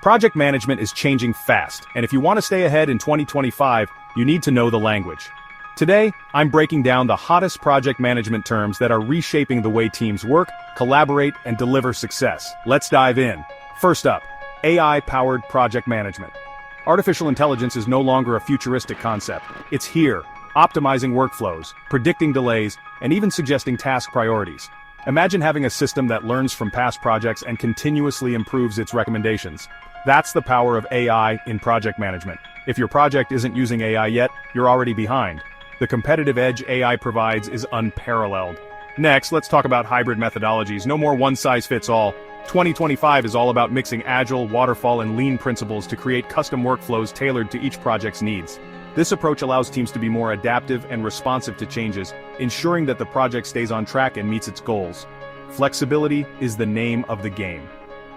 Project management is changing fast, and if you want to stay ahead in 2025, you need to know the language. Today, I'm breaking down the hottest project management terms that are reshaping the way teams work, collaborate, and deliver success. Let's dive in. First up, AI-powered project management. Artificial intelligence is no longer a futuristic concept. It's here, optimizing workflows, predicting delays, and even suggesting task priorities. Imagine having a system that learns from past projects and continuously improves its recommendations. That's the power of AI in project management. If your project isn't using AI yet, you're already behind. The competitive edge AI provides is unparalleled. Next, let's talk about hybrid methodologies. No more one-size-fits-all. 2025 is all about mixing Agile, waterfall, and lean principles to create custom workflows tailored to each project's needs. This approach allows teams to be more adaptive and responsive to changes, ensuring that the project stays on track and meets its goals. Flexibility is the name of the game.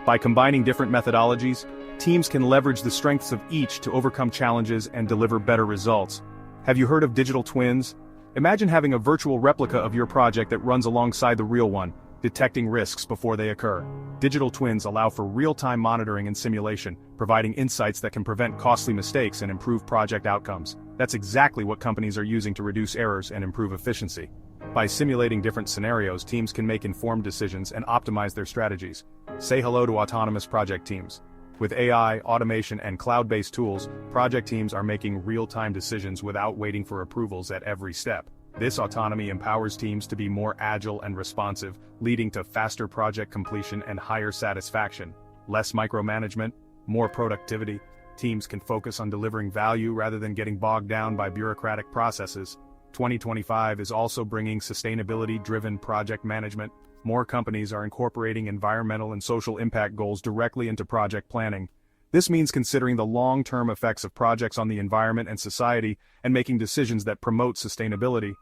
By combining different methodologies, teams can leverage the strengths of each to overcome challenges and deliver better results. Have you heard of digital twins? Imagine having a virtual replica of your project that runs alongside the real one, detecting risks before they occur. Digital twins allow for real-time monitoring and simulation, providing insights that can prevent costly mistakes and improve project outcomes. That's exactly what companies are using to reduce errors and improve efficiency. By simulating different scenarios, teams can make informed decisions and optimize their strategies. Say hello to autonomous project teams. With AI, automation, and cloud-based tools, project teams are making real-time decisions without waiting for approvals at every step. This autonomy empowers teams to be more agile and responsive, leading to faster project completion and higher satisfaction. Less micromanagement, more productivity. Teams can focus on delivering value rather than getting bogged down by bureaucratic processes. 2025 is also bringing sustainability-driven project management. More companies are incorporating environmental and social impact goals directly into project planning. This means considering the long-term effects of projects on the environment and society and making decisions that promote sustainability.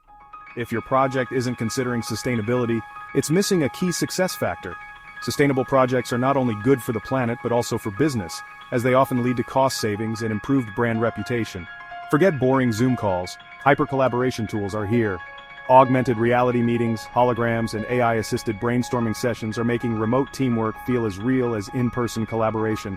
If your project isn't considering sustainability, it's missing a key success factor. Sustainable projects are not only good for the planet but also for business, as they often lead to cost savings and improved brand reputation. Forget boring Zoom calls. Hyper-collaboration tools are here. Augmented reality meetings, holograms, and AI-assisted brainstorming sessions are making remote teamwork feel as real as in-person collaboration.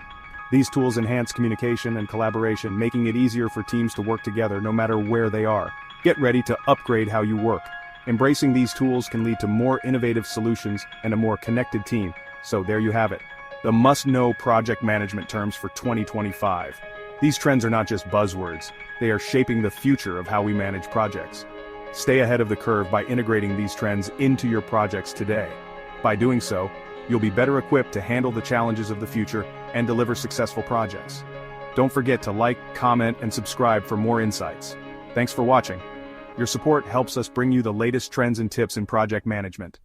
These tools enhance communication and collaboration, making it easier for teams to work together no matter where they are. Get ready to upgrade how you work. Embracing these tools can lead to more innovative solutions and a more connected team. So there you have it. The must-know project management terms for 2025. These trends are not just buzzwords. They are shaping the future of how we manage projects. Stay ahead of the curve by integrating these trends into your projects today. By doing so, you'll be better equipped to handle the challenges of the future and deliver successful projects. Don't forget to like, comment, and subscribe for more insights. Thanks for watching. Your support helps us bring you the latest trends and tips in project management.